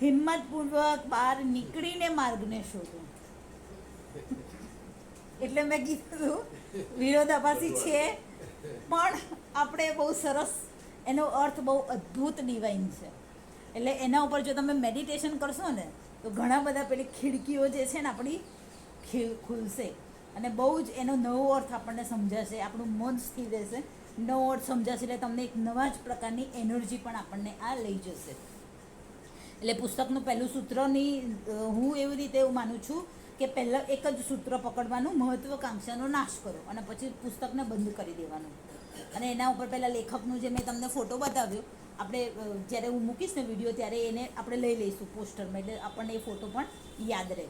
હિંમતપૂર્વક બહાર નીકળીને માર્ગને શોધો. એટલે મેં કીધું વિરોધાભાસી છે, પણ આપણે બહુ સરસ, એનો અર્થ બહુ અદ્ભુત ડિવાઇન છે. એટલે એના ઉપર જો તમે મેડિટેશન કરશો ને તો ઘણા બધા પેલી ખિડકીઓ જે છે ને આપણી ખુલશે અને બહુ જ એનો નવો અર્થ આપણને સમજાશે. આપણું મન સ્થિર રહેશે, નવો અર્થ સમજાશે એટલે તમને એક નવા જ પ્રકારની એનર્જી પણ આપણને આ લઈ જશે. એટલે પુસ્તકનું પહેલું સૂત્રની હું એવી રીતે એવું માનું છું કે પહેલાં એક જ સૂત્ર પકડવાનું, મહત્વાકાંક્ષાનો નાશ કરો અને પછી પુસ્તકને બંધ કરી દેવાનું. અને એના ઉપર પહેલાં લેખકનું જે મેં તમને ફોટો બતાવ્યો, આપણે જ્યારે હું મૂકીશ ને વિડીયો ત્યારે એને આપણે લઈ લઈશું પોસ્ટરમાં, એટલે આપણને એ ફોટો પણ યાદ રહે.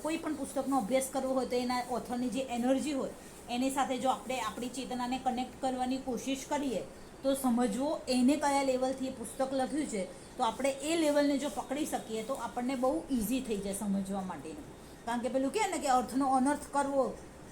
કોઈ પણ પુસ્તકનો અભ્યાસ કરવો હોય તો એના ઓથરની જે એનર્જી હોય એની સાથે જો આપણે આપણી ચેતનાને કનેક્ટ કરવાની કોશિશ કરીએ તો સમજવો એને કયા લેવલથી એ પુસ્તક લખ્યું છે, તો આપણે એ લેવલને જો પકડી શકીએ તો આપણને બહુ ઇઝી થઈ જાય સમજવા માટેનું. કારણ કે પેલું કહે ને કે અર્થનો અનર્થ કરવો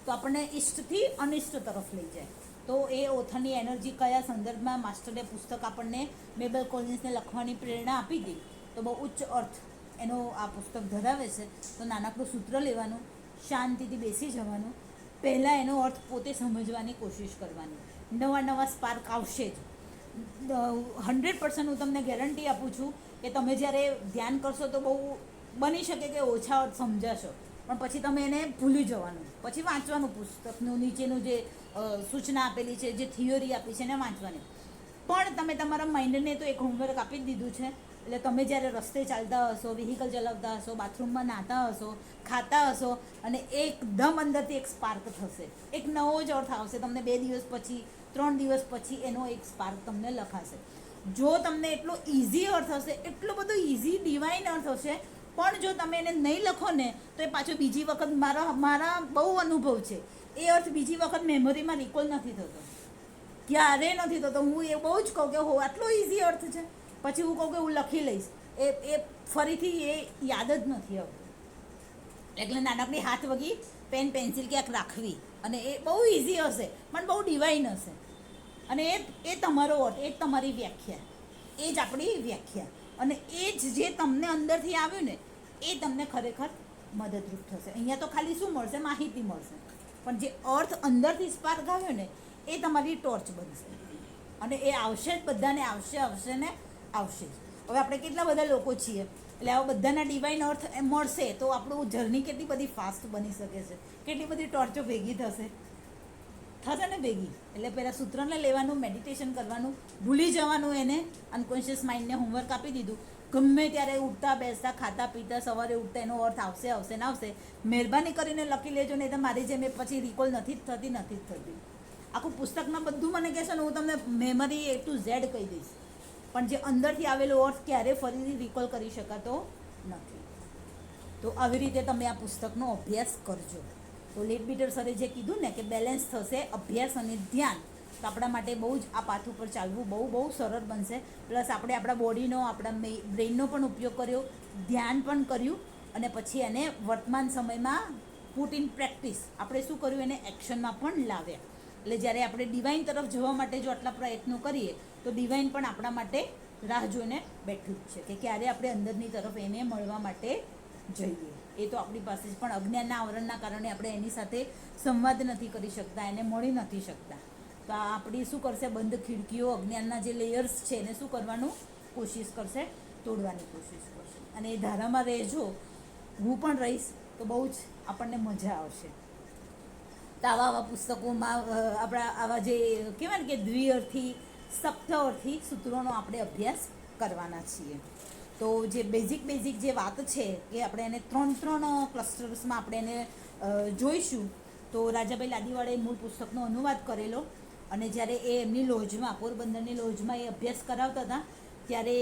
તો આપણને ઇષ્ટથી અનિષ્ટ તરફ લઈ જાય. તો એ ઓથરની એનર્જી કયા સંદર્ભમાં માસ્ટરે પુસ્તક આપણને મેબલ કોલિન્સને લખવાની પ્રેરણા આપી હતી, તો બહુ ઉચ્ચ અર્થ એનો આ પુસ્તક ધરાવે છે. તો નાનકડું સૂત્ર લેવાનું, શાંતિથી બેસી જવાનું, પહેલાં એનો અર્થ પોતે સમજવાની કોશિશ કરવાની. નવા સ્પાર્ક આવશે જ. 100% હું તમને ગેરંટી આપું છું કે તમે જ્યારે ધ્યાન કરશો તો બહુ બની શકે કે ઓછા અર્થ સમજાશો, પણ પછી તમે એને ભૂલી જવાનું, પછી વાંચવાનું પુસ્તકનું નીચેનું જે સૂચના આપેલી છે, જે થિયરી આપી છે એને વાંચવાની. પણ તમે તમારા માઇન્ડને તો એક હોમવર્ક આપી જ દીધું છે. એટલે તમે જ્યારે રસ્તે ચાલતા હશો, વ્હીકલ ચલાવતા હશો, બાથરૂમમાં નહાતા હશો, ખાતા હશો, અને એકદમ અંદરથી એક સ્પાર્ક થશે, એક નવો જ અર્થ આવશે તમને. 2 દિવસ પછી, 3 દિવસ પછી એનો એક સ્પાર્ક તમને લખાશે. જો તમને એટલો ઇઝી અર્થ હશે, એટલો બધો ઇઝી ડિવાઇન અર્થ હશે, પણ જો તમે એને નહીં લખો ને તો એ પાછો બીજી વખત મારા બહુ અનુભવ છે, એ અર્થ બીજી વખત મેમરીમાં રિકોલ નથી થતો, ક્યારેય નથી થતો. હું એ બહુ જ કહું કે હો આટલો ઇઝી અર્થ છે, પછી હું કહું કે હું લખી લઈશ, એ ફરીથી એ યાદ જ નથી આવતું. એટલે નાનકડી હાથ વગી પેન પેન્સિલ ક્યાંક રાખવી, અને એ બહુ ઇઝી હશે પણ બહુ ડિવાઇન હશે. અને એ તમારો અર્થ, એ જ તમારી વ્યાખ્યા, એ જ આપણી વ્યાખ્યા, અને એ જ જે તમને અંદરથી આવ્યું ને એ તમને ખરેખર મદદરૂપ થશે. અહીંયા તો ખાલી શું મળશે? માહિતી મળશે, પણ જે અર્થ અંદરથી સ્પાર્ક આવ્યો ને એ તમારી ટોર્ચ બનશે. અને એ આવશે જ, બધાને આવશે ને આવશે જ. હવે આપણે કેટલા બધા લોકો છીએ, એટલે આવા બધાના ડિવાઇન અર્થ મળશે તો આપણું જર્ની કેટલી બધી ફાસ્ટ બની શકે છે, કેટલી બધી ટોર્ચો ભેગી થશે ને ભેગી. એટલે પહેલાં સૂત્રને લેવાનું, મેડિટેશન કરવાનું, ભૂલી જવાનું એને, અનકોન્શિયસ માઇન્ડને હોમવર્ક આપી દીધું. ગમે ત્યારે ઉઠતા બેસતા, ખાતા પીતા, સવારે ઉઠતા એનો અર્થ આવશે ને આવશે. મહેરબાની કરીને લખી લેજો, નહીં તો મારી જેમ પછી રિકોલ નથી જ થતી. આખું પુસ્તકમાં બધું મને કહેશો ને હું તમને મેમરી A to Z કહી દઈશ, પણ જે અંદરથી આવેલો અર્થ ક્યારેય ફરીથી રિકોલ કરી શકાતો નથી. તો આવી રીતે તમે આ પુસ્તકનો અભ્યાસ કરજો. તો લેડબીટર સરે જે કીધું ને કે બેલેન્સ થશે અભ્યાસ અને ધ્યાન, તો આપણા માટે બહુ જ આ પાથ ઉપર ચાલવું બહુ સરળ બનશે. પ્લસ આપણે આપણા બોડીનો, આપણા બ્રેઇનનો પણ ઉપયોગ કર્યો, ધ્યાન પણ કર્યું, અને પછી એને વર્તમાન સમયમાં પુટ ઇન પ્રેક્ટિસ આપણે શું કર્યું, એને એક્શનમાં પણ લાવ્યા. એટલે જ્યારે આપણે ડિવાઇન તરફ જવા માટે જો આટલા પ્રયત્નો કરીએ તો ડિવાઇન પણ આપણા માટે રાહ જોઈને બેઠું જ છે કે ક્યારે આપણે અંદરની તરફ એને મળવા માટે જઈએ. એ તો આપણી પાસે જ, પણ અજ્ઞાનના આવરણના કારણે આપણે એની સાથે સંવાદ નથી કરી શકતા, એને મળી નથી શકતા. તો આ આપણી શું કરશે? બંધ ખિડકીઓ, અજ્ઞાનના જે લેયર્સ છે એને શું કરવાનું કોશિશ કરશે? તોડવાની કોશિશ કરશે. અને એ ધારામાં રહેજો, હું પણ રહીશ તો બહુ જ આપણને મજા આવશે. તો આવા પુસ્તકોમાં આપણા આવા જે કહેવાય ને કે દ્વિઅર્થી, સપ્તઅર્થી સૂત્રોનો આપણે અભ્યાસ કરવાના છીએ. તો જે બેઝિક જે વાત છે કે આપણે એને 3 ક્લસ્ટર્સમાં આપણે એને જોઈશું. તો રાજાભાઈ લાદીવાળાએ મૂળ પુસ્તકનો અનુવાદ કરેલો, અને જ્યારે એ એમની લોજમાં, પોરબંદરની લોજમાં એ અભ્યાસ કરાવતા હતા ત્યારે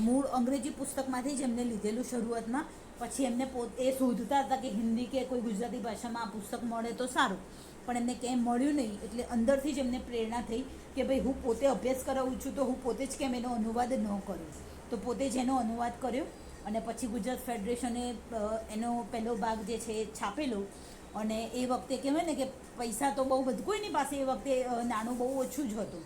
મૂળ અંગ્રેજી પુસ્તકમાંથી જ એમને લીધેલું શરૂઆતમાં. પછી એમને એ શોધતા હતા કે હિન્દી કે કોઈ ગુજરાતી ભાષામાં આ પુસ્તક મળે તો સારું, પણ એમને ક્યાંય મળ્યું નહીં. એટલે અંદરથી જ એમને પ્રેરણા થઈ કે ભાઈ હું પોતે અભ્યાસ કરાવું છું તો હું પોતે જ કેમ એનો અનુવાદ ન કરું. તો પોતે જ એનો અનુવાદ કર્યો, અને પછી ગુજરાત ફેડરેશને એનો પહેલો ભાગ જે છે એ છાપેલો. અને એ વખતે કહેવાય ને કે પૈસા તો બહુ બધું કોઈની પાસે એ વખતે નાણું બહુ ઓછું જ હતું.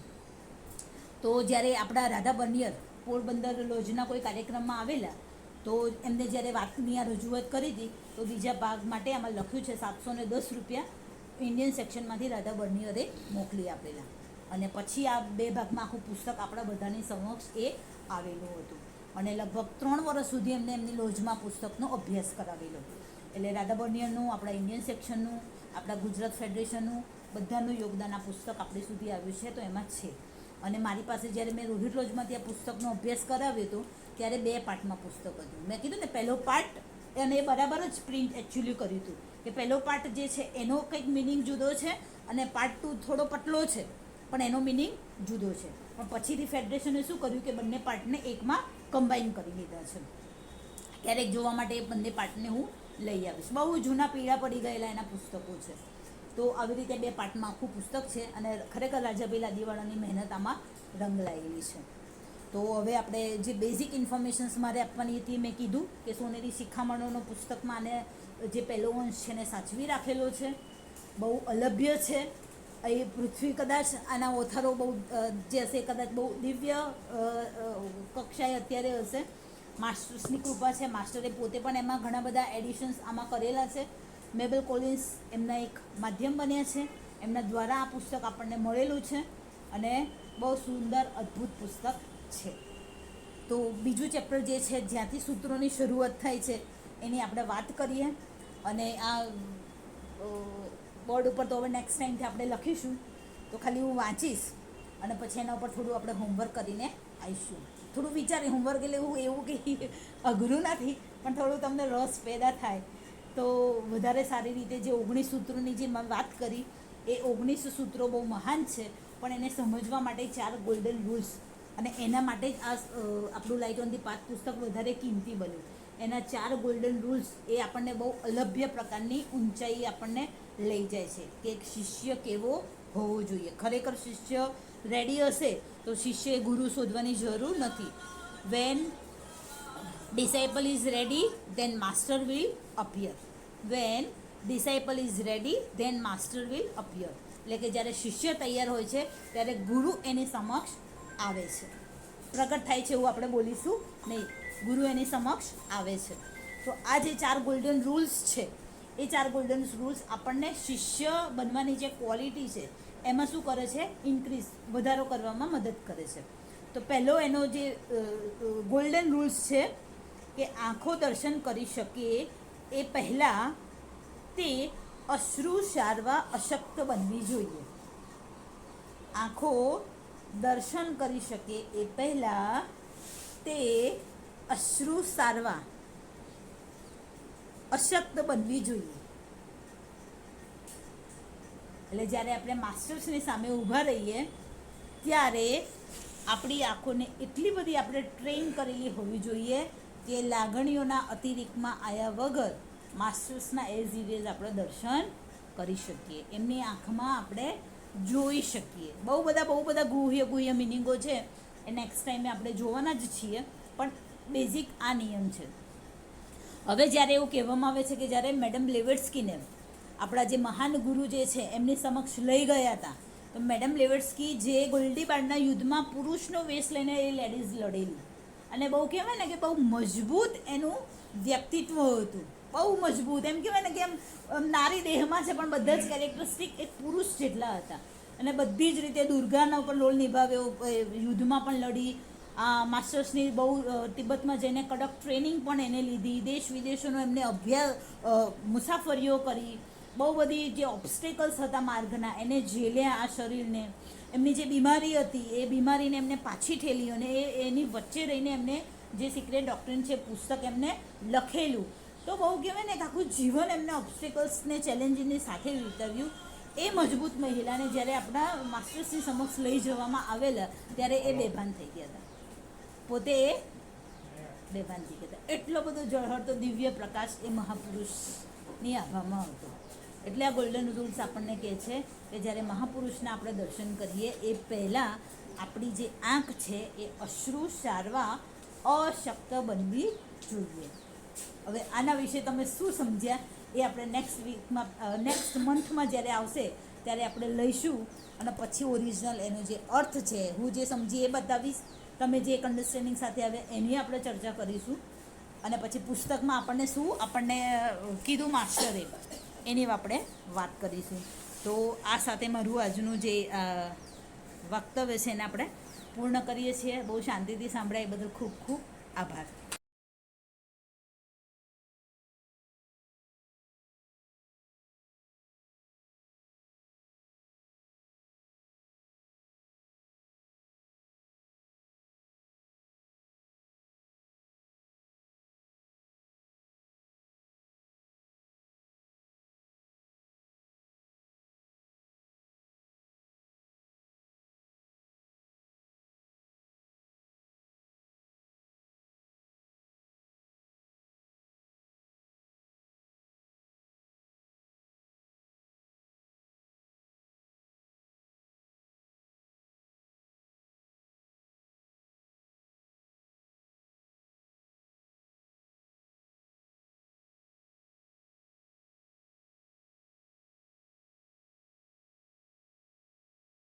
તો જ્યારે આપણા રાધા બનિયર પોરબંદર લોજના કોઈ કાર્યક્રમમાં આવેલા, તો એમને જ્યારે વાતની આ રજૂઆત કરી હતી તો બીજા ભાગ માટે આમાં લખ્યું છે 710 રૂપિયા ઇન્ડિયન સેક્શનમાંથી રાધા બર્નિયરે મોકલી આપેલા. અને પછી આ 2 ભાગમાં આખું પુસ્તક આપણા બધાની સમક્ષ એ આવેલું હતું. અને લગભગ 3 વર્ષ સુધી એમને એમની લોજમાં પુસ્તકનો અભ્યાસ કરાવેલો. એટલે રાધા બર્નિયરનું, આપણા ઇન્ડિયન સેક્શનનું, આપણા ગુજરાત ફેડરેશનનું બધાનું યોગદાન આ પુસ્તક આપણી સુધી આવ્યું છે. તો એમાં છે. અને મારી પાસે જ્યારે મેં રોહિત લોજમાંથી આ પુસ્તકનો અભ્યાસ કરાવ્યો હતો ત્યારે 2 પાર્ટમાં પુસ્તક હતું. મેં કીધું ને પહેલો પાર્ટ અને એ બરાબર જ પ્રિન્ટ એકચ્યુઅલી કર્યું હતું કે પહેલો પાર્ટ જે છે એનો કંઈક મિનિંગ જુદો છે અને પાર્ટ 2 થોડો પતલો છે પણ એનો મિનિંગ જુદો છે. પણ પછીથી ફેડરેશને શું કર્યું કે બંને પાર્ટને એકમાં કમ્બાઈન કરી લીધા છે. ક્યારેક જોવા માટે એ બંને પાર્ટને હું લઈ આવીશ. બહુ જૂના પીળા પડી ગયેલા એના પુસ્તકો છે. તો આવી રીતે 2 પાર્ટમાં આખું પુસ્તક છે અને ખરેખર રાજાભાઈ લાદીવાળાની મહેનત આમાં રંગ લાગેલી છે. તો હવે આપણે જે બેઝિક ઇન્ફોર્મેશન્સ મારે આપવાની હતી મેં કીધું કે સોનેરી શિખામણોનો પુસ્તકમાં આને જે પહેલો અંશ છે એને સાચવી રાખેલો છે. બહુ અલભ્ય છે. એ પૃથ્વી કદાચ આના ઓથરો બહુ જે હશે કદાચ બહુ દિવ્ય કક્ષાએ અત્યારે હશે. માસ્ટર્સની કૃપા છે. માસ્ટરે પોતે પણ એમાં ઘણા બધા એડિશન્સ આમાં કરેલા છે. મેબલ કોલિન્સ એમના એક માધ્યમ બન્યા છે. એમના દ્વારા આ પુસ્તક આપણને મળેલું છે અને બહુ સુંદર અદ્ભુત પુસ્તક છે. તો બીજું ચેપ્ટર જે છે જ્યાંથી સૂત્રોની શરૂઆત થાય છે એની આપણે વાત કરીએ અને આ બોર્ડ ઉપર તો હવે નેક્સ્ટ ટાઈમથી આપણે લખીશું. તો ખાલી હું વાંચીશ અને પછી એના ઉપર થોડું આપણે હોમવર્ક કરીને આવીશું. થોડું વિચારી હોમવર્ક એટલે એવું કે અઘરું નથી પણ થોડું તમને રસ પેદા થાય તો વધારે સારી રીતે જે 19 સૂત્રોની જે મેં વાત કરી એ 19 સૂત્રો બહુ મહાન છે પણ એને સમજવા માટે 4 ગોલ્ડન રૂલ્સ અને એના માટે જ આ આપણું લાઇટ ઓન ધી પાથ પુસ્તક વધારે કિંમતી બન્યું. એના 4 ગોલ્ડન રૂલ્સ એ આપણને બહુ અલભ્ય પ્રકારની ઊંચાઈ આપણને લઈ જાય છે કે એક શિષ્ય કેવો હોવો જોઈએ. ખરેખર શિષ્ય રેડી હશે તો શિષ્યએ ગુરુ શોધવાની જરૂર નથી. When disciple is ready then master will appear. When disciple is ready then master will appear. એટલે કે જ્યારે શિષ્ય તૈયાર હોય છે ત્યારે ગુરુ એની સમક્ષ આવે છે. પ્રગટ થાય છે એવું આપણે બોલીશું નહીં, ગુરુ એની સમક્ષ આવે છે. તો આ જે 4 ગોલ્ડન રૂલ્સ છે એ 4 ગોલ્ડન રૂલ્સ આપણને શિષ્ય બનવાની જે ક્વોલિટી છે એમાં શું કરે છે? ઇન્ક્રીઝ વધારો કરવામાં મદદ કરે છે. તો પહેલો એનો જે ગોલ્ડન રૂલ્સ છે કે આંખો દર્શન કરી શકે એ પહેલાં તે અશ્રુ સારવા અશક્ત બનવી જોઈએ. આંખો દર્શન કરી શકે એ પહેલાં તે અશ્રુ સારવા અશક્ત બનવી જોઈએ. એટલે જ્યારે આપણે માસ્ટર્સની સામે ઊભા રહીએ ત્યારે આપણી આંખોને એટલી બધી આપણે ટ્રેન કરેલી હોવી જોઈએ કે લાગણીઓના અતિરિક્તમાં આવ્યા વગર માસ્ટર્સના એઝ ઇટ ઇઝ આપણે દર્શન કરી શકીએ. એમની આંખમાં આપણે જોઈ શકીએ. બહુ બધા ગુહ્ય મિનિંગો છે એ નેક્સ્ટ ટાઈમે આપણે જોવાના જ છીએ પણ બેઝિક આ નિયમ છે. હવે જ્યારે એવું કહેવામાં આવે છે કે જ્યારે મેડમ બ્લેવેટ્સ્કીને આપણા જે મહાન ગુરુ જે છે એમની સમક્ષ લઈ ગયા હતા તો મેડમ બ્લેવેટ્સ્કી જે ગોલ્ડીબારના યુદ્ધમાં પુરુષનો વેશ લઈને એ લેડીઝ લડેલી અને બહુ કહેવાય ને કે બહુ મજબૂત એનું વ્યક્તિત્વ હતું. બહુ મજબૂત એમ કહેવાય ને કે એમ નારી દેહમાં છે પણ બધા જ કેરેક્ટરિસ્ટિક એક પુરુષ જેટલા હતા અને બધી જ રીતે દુર્ગાનો પણ રોલ નિભાવ્યો. યુદ્ધમાં પણ લડી. માસ્ટર્સની બહુ તિબ્બતમાં જઈને કડક ટ્રેનિંગ પણ એને લીધી. દેશ વિદેશોનો એમને મુસાફરીઓ કરી. બહુ બધી જે ઓબ્સ્ટેકલ્સ હતા માર્ગના એને ઝેલ્યા. આ શરીરને એમની જે બીમારી હતી એ બીમારીને એમને પાછી ઠેલી અને એની વચ્ચે રહીને એમને જે સિક્રેટ ડોક્ટ્રિન છે પુસ્તક એમને લખેલું. તો બહુ કહેવાય ને કે આખું જીવન એમને ઓબ્સ્ટેકલ્સને ચેલેન્જની સાથે વિતાવ્યું. એ મજબૂત મહિલાને જ્યારે આપણા માસ્ટર્સની સમક્ષ લઈ જવામાં આવેલા ત્યારે એ બેભાન થઈ ગયા હતા. પોતે એ બેભાન થઈ ગયા હતા. એટલો બધો ઝળહળતો દિવ્ય પ્રકાશ એ મહાપુરુષની આભામાં હતો. એટલે આ ગોલ્ડન રૂલ્સ આપણને કહે છે કે જ્યારે મહાપુરુષના આપણે દર્શન કરીએ એ પહેલાં આપણી જે આંખ છે એ અશ્રુ સારવા અશક્ત બનવી જોઈએ. હવે આના વિશે તમે શું સમજ્યા એ આપણે નેક્સ્ટ મંથમાં જ્યારે આવશે ત્યારે આપણે લઈશું અને પછી ઓરિજિનલ એનો જે અર્થ છે હું જે સમજી એ બતાવીશ. તમે જે એક અન્ડરસ્ટેન્ડિંગ સાથે આવે એની આપણે ચર્ચા કરીશું અને પછી પુસ્તકમાં આપણને કીધું માસ્ટરે એની આપણે વાત કરીશું. તો આ સાથે મારું આજનું જે વક્તવ્ય છે એને આપણે પૂર્ણ કરીએ છીએ. બહુ શાંતિથી સાંભળ્યા એ બદલ ખૂબ ખૂબ આભાર.